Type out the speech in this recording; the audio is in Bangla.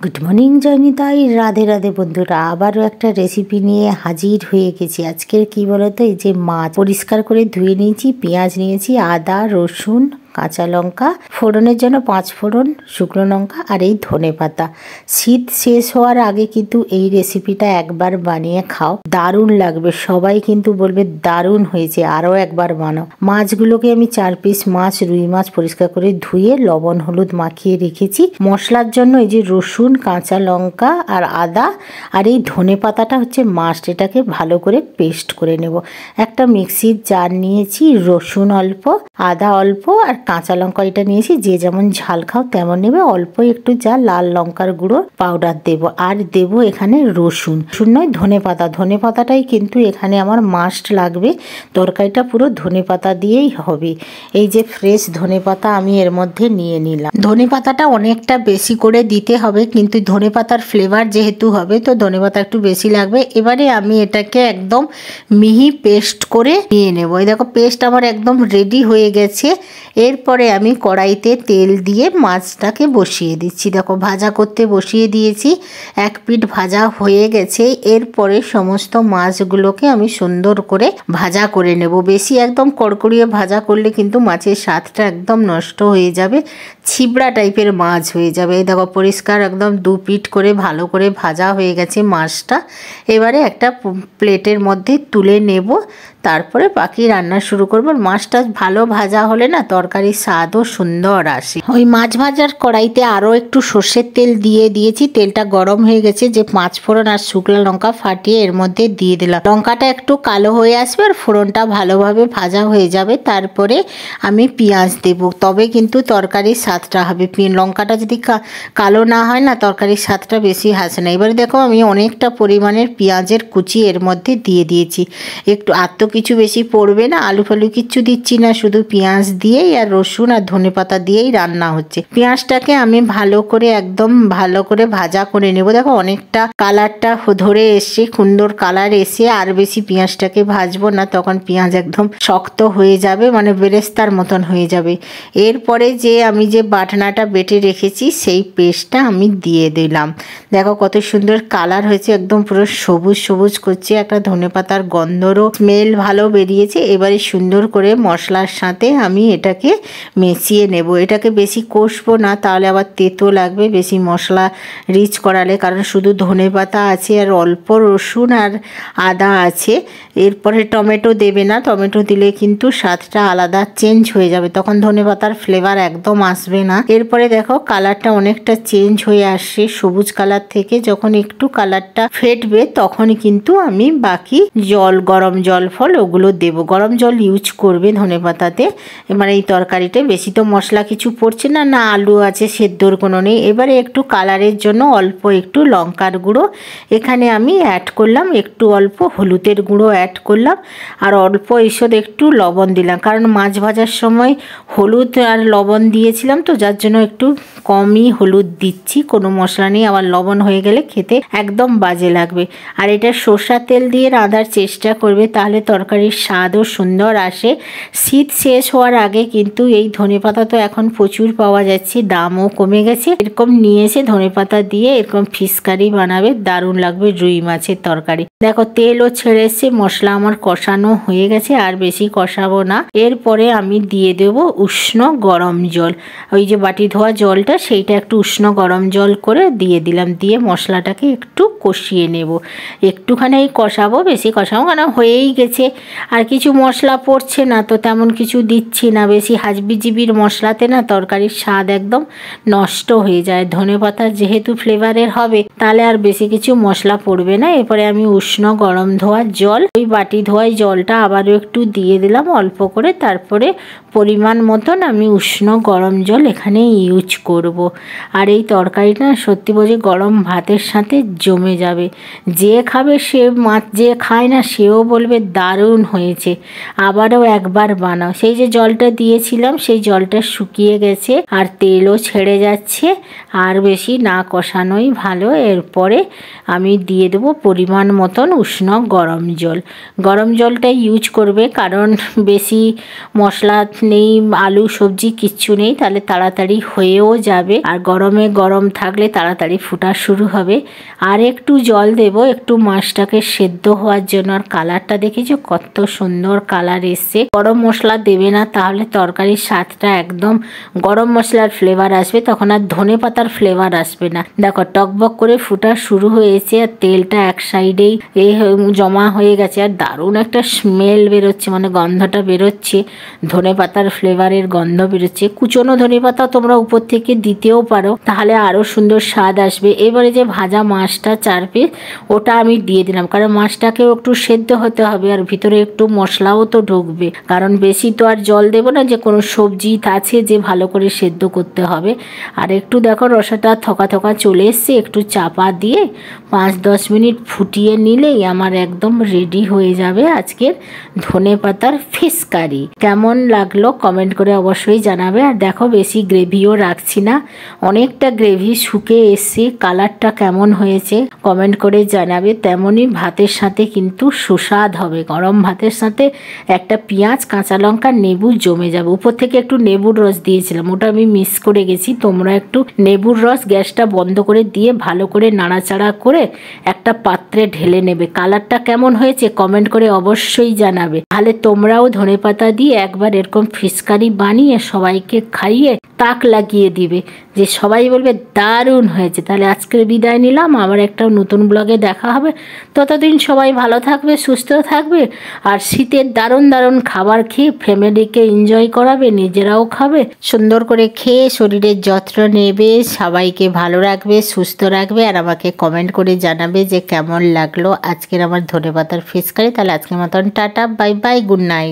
গুড মর্নিং জয়নিতাই, রাধে রাধে বন্ধুরা। আবারও একটা রেসিপি নিয়ে হাজির হয়ে গেছি। আজকের কি বলতো, এই যে মাছ পরিষ্কার করে ধুয়ে নিয়েছি, পেঁয়াজ নিয়েছি, আদা রসুন কাঁচা লঙ্কা, ফোড়নের জন্য 5 ফোড়ন, শুকনো লঙ্কা আর এই ধনে পাতা। শীত শেষ হওয়ার আগে কিন্তু এই রেসিপিটা একবার বানিয়ে খাও, দারুণ লাগবে। সবাই কিন্তু বলবে দারুণ হয়েছে, আরও একবার বানাও। মাছগুলোকে আমি 4 পিস মাছ, রুই মাছ পরিষ্কার করে ধুয়ে লবণ হলুদ মাখিয়ে রেখেছি। মশলার জন্য এই যে রসুন কাঁচা লঙ্কা আর আদা আর এই ধনে পাতাটা হচ্ছে মাস্ট। এটাকে ভালো করে পেস্ট করে নেব। একটা মিক্সির জার নিয়েছি, রসুন অল্প, আদা অল্প আর কাঁচা লঙ্কা এটা নিয়েছি। যে যেমন ঝাল খাও তেমন নেবে। অল্প একটু যা লাল লঙ্কার গুঁড়ো পাউডার দেব। আর দেব এখানে রসুন নয় ধনে পাতা। ধনে পাতাটাই কিন্তু এখানে আমার মাস্ট লাগবে। তরকারিটা পুরো ধনে পাতা দিয়েই হবে। এই যে ফ্রেশ ধনে পাতা আমি এর মধ্যে নিয়ে নিলাম। ধনে পাতাটা অনেকটা বেশি করে দিতে হবে, কিন্তু ধনে পাতার ফ্লেভার যেহেতু হবে তো ধনে পাতা একটু বেশি লাগবে। এবারে আমি এটাকে একদম মিহি পেস্ট করে নিয়ে নেব। এই দেখো পেস্ট আমার একদম রেডি হয়ে গেছে। এরপরে আমি কড়াইতে তেল দিয়ে মাছটাকে বসিয়ে দিচ্ছি। দেখো ভাজা করতে বসিয়ে দিয়েছি। এক পিঠ ভাজা হয়ে গেছে। এরপরে সমস্ত মাছগুলোকে আমি সুন্দর করে ভাজা করে নেব। বেশি একদম কড়কড়িয়ে ভাজা করলে কিন্তু মাছের স্বাদটা একদম নষ্ট হয়ে যাবে, ছিবড়া টাইপের মাছ হয়ে যাবে। এই দেখো পরিষ্কার একদম 2 পিঠ করে ভালো করে ভাজা হয়ে গেছে মাছটা। এবারে একটা প্লেটের মধ্যে তুলে নেব, তারপরে বাকি রান্না শুরু করব। মাছটা ভালো ভাজা হলে না তরকারির স্বাদও সুন্দর আসে। ওই মাছ ভাজার কড়াইতে আরও একটু সর্ষের তেল দিয়ে দিয়েছি। তেলটা গরম হয়ে গেছে। যে 5 ফোড়ন আর শুকনো লঙ্কা ফাটিয়ে এর মধ্যে দিয়ে দিলাম। লঙ্কাটা একটু কালো হয়ে আসবে আর ফোড়নটা ভালোভাবে ভাজা হয়ে যাবে। তারপরে আমি পেঁয়াজ দেব, তবে কিন্তু তরকারির স্বাদটা হবে। লঙ্কাটা যদি কালো না হয় না তরকারির স্বাদটা বেশি আসে না। এবারে দেখো আমি অনেকটা পরিমাণের পেঁয়াজের কুচি এর মধ্যে দিয়ে দিয়েছি। একটু আর তো কিছু বেশি পড়বে না, আলু ফালু কিচ্ছু দিচ্ছি না, শুধু পেঁয়াজ দিয়েই আর রসুন আর ধনে পাতা দিয়েই রান্না হচ্ছে। পেঁয়াজটাকে আমি ভালো করে একদম ভালো করে ভাজা করে নেব। দেখো অনেকটা কালারটা ধরে এসছে, সুন্দর কালার এসে আর বেশি পেঁয়াজটাকে ভাজবো না, তখন পেঁয়াজ একদম শক্ত হয়ে যাবে, মানে বেরেস্তার মতন হয়ে যাবে। এরপরে যে আমি যে বাটনাটা বেটে রেখেছি সেই পেস্টটা আমি দিয়ে দিলাম। দেখো কত সুন্দর কালার হয়েছে, একদম পুরো সবুজ সবুজ করছে, একটা ধনেপাতার গন্ধরও স্মেল ভালো বেরিয়েছে। এবারে সুন্দর করে মশলার সাথে আমি এটাকে মিশিয়ে নেব। এটাকে বেশি কষবো না, তাহলে আবার তেতো লাগবে বেশি মশলা রিচ করালে, কারণ শুধু ধনেপাতা আছে আর অল্প রসুন আর আদা আছে। এরপরে টমেটো দেবে না, টমেটো দিলে কিন্তু স্বাদটা আলাদা চেঞ্জ হয়ে যাবে, তখন ধনেপাতার ফ্লেভার একদম আসবে না। এরপরে দেখো কালারটা অনেকটা চেঞ্জ হয়ে আসছে সবুজ কালার থেকে। যখন একটু কালারটা ফেটবে তখন কিন্তু আমি বাকি জল, গরম জল ফল ওগুলো দেব। গরম জল ইউজ করবে ধনেপাতাতে। এবার এই তরকারিতে বেশি তো মশলা কিছু পড়ছে না, না আলু আছে সেদ্ধর কোনো নেই। এবারে একটু কালারের জন্য অল্প একটু লঙ্কার গুঁড়ো এখানে আমি অ্যাড করলাম, একটু অল্প হলুদের গুঁড়ো অ্যাড করলাম আর অল্প ঈষৎ একটু লবণ দিলাম, কারণ মাছ ভাজার সময় হলুদ আর লবণ দিয়েছিলাম তো, যার জন্য একটু কমই হলুদ দিচ্ছি। কোনো মশলা নেই, আবার লবণ হয়ে গেলে খেতে একদম বাজে লাগবে। আর এটা সর্ষের তেল দিয়ে রাঁধার চেষ্টা করবে, তাহলে তরকারির স্বাদও সুন্দর আসে। শীত শেষ হওয়ার আগে কিন্তু এই ধনেপাতা তো এখন প্রচুর পাওয়া যাচ্ছে, দামও কমে গেছে। এরকম নিয়ে এসে ধনেপাতা দিয়ে এরকম ফিশ কারি বানাবে, দারুণ লাগবে রুই মাছের তরকারি। দেখো তেলও ছেড়ে এসছে, মশলা আমার কষানো হয়ে গেছে, আর বেশি কষাবো না। এরপরে আমি দিয়ে দেব উষ্ণ গরম জল। ওই যে বাটি ধোয়া জলটা সেইটা একটু উষ্ণ গরম জল করে দিয়ে দিলাম। দিয়ে মশলাটাকে একটু কষিয়ে নেব। একটুখানি কষাবো, বেশি কষাবো কারণ হয়েই গেছে, আর কিছু মশলা পড়ছে না তো তেমন কিছু দিচ্ছি না। বেশি হাজবিজিবির মশলাতে না তরকারির স্বাদ একদম নষ্ট হয়ে যায়। ধনেপাতা যেহেতু ফ্লেভারের হবে তাহলে আর বেশি কিছু মশলা পড়বে না। এরপরে আমি উষ্ণ গরম ধোয়ার জল, ওই বাটি ধোয়াই জলটা আবারও একটু দিয়ে দিলাম অল্প করে। তারপরে পরিমাণ মতন আমি উষ্ণ গরম জল এখানে ইউজ করব। আর এই তরকারিটা সত্যি বলছি গরম ভাতের সাথে জমে যাবে। যে খাবে সে, মাছ যে খায় না সেও বলবে দারুণ দারুণ হয়েছে। আবারও একবার বানাও। সেই যে জলটা দিয়েছিলাম সেই জলটা শুকিয়ে গেছে আর তেলও ছেড়ে যাচ্ছে, আর বেশি না কষানোই ভালো। এরপরে আমি দিয়ে দেবো পরিমাণ মতন উষ্ণ গরম জল। গরম জলটা ইউজ করবে, কারণ বেশি মশলা নেই, আলু সবজি কিচ্ছু নেই, তাহলে তাড়াতাড়ি হয়েও যাবে। আর গরমে গরম থাকলে তাড়াতাড়ি ফোটা শুরু হবে। আর একটু জল দেব একটু মাছটাকে সেদ্ধ হওয়ার জন্য। আর কালারটা দেখেছো কত সুন্দর কালার এসছে। গরম মশলা দেবে না, তাহলে তরকারির স্বাদটা একদম গরম মশলার ফ্লেভার আসবে, তখন আর ধনে পাতার ফ্লেভার আসবে না। দেখো টকবক করে ফোটা শুরু হয়েছে আর তেলটা এক সাইডেই জমা হয়ে গেছে, আর দারুণ একটা স্মেল বেরোচ্ছে, মানে গন্ধটা বেরোচ্ছে, ধনে পাতার ফ্লেভারের গন্ধ বেরোচ্ছে। কুচনো ধনে পাতা তোমরা উপর থেকে দিতেও পারো, তাহলে আরো সুন্দর স্বাদ আসবে। এবারে যে ভাজা মাছটা 4 পিস ওটা আমি দিয়ে দিলাম, কারণ মাছটাকেও একটু সেদ্ধ হতে হবে আর ভিতরে একটু মশলাও তো ঢুকবে, কারণ বেশি তো আর জল দেবো না যে কোনো সবজি আছে যে ভালো করে সেদ্ধ করতে হবে। আর একটু দেখো রসাটা থকা থকা চলে এসছে, একটু চাপা দিয়ে 5-10 মিনিট ফুটিয়ে নিলেই আমার একদম রেডি হয়ে যাবে আজকের ধনে পাতার ফিশ কারি। কেমন লাগলো কমেন্ট করে অবশ্যই জানাবে। আর দেখো বেশি গ্রেভিও রাখছি না, অনেকটা গ্রেভি শুকিয়ে এসছে। কালারটা কেমন হয়েছে কমেন্ট করে জানাবে। তেমনই ভাতের সাথে কিন্তু সুস্বাদ হবে। গরম ভাতের সাথে একটা পেঁয়াজ, কাঁচা লঙ্কা, নেবু জমে যাবে। উপর থেকে একটু নেবুর রস দিয়েছিলাম, ওটা আমি মিস করে গেছি। তোমরা একটু নেবুর রস গ্যাসটা বন্ধ করে দিয়ে ভালো করে নাড়াচাড়া করে একটা পাত্রে ঢেলে নেবে। কালারটা কেমন হয়েছে কমেন্ট করে অবশ্যই জানাবে। তাহলে তোমরাও ধনেপাতা দিয়ে একবার এরকম ফিশ কারি বানিয়ে সবাইকে খাইয়ে তাক লাগিয়ে দিবে, যে সবাই বলবে দারুণ হয়েছে। তাহলে আজকের বিদায় নিলাম, আবার একটা নতুন ব্লগে দেখা হবে। ততদিন সবাই ভালো থাকবে, সুস্থ থাকবে, আর শীতের দারুণ দারুণ খাবার খেয়ে ফ্যামিলিকে এনজয় করাবে, নিজেরাও খাবে। সুন্দর করে খেয়ে শরীরের যত্ন নেবে, সবাইকে ভালো রাখবে, সুস্থ রাখবে। আর আমাকে কমেন্ট করে জানাবে যে কেমন লাগলো আজকের আমার ধনেপাতার ফিশ কারি। তাহলে আজকের মতন tata, bye bye, good night.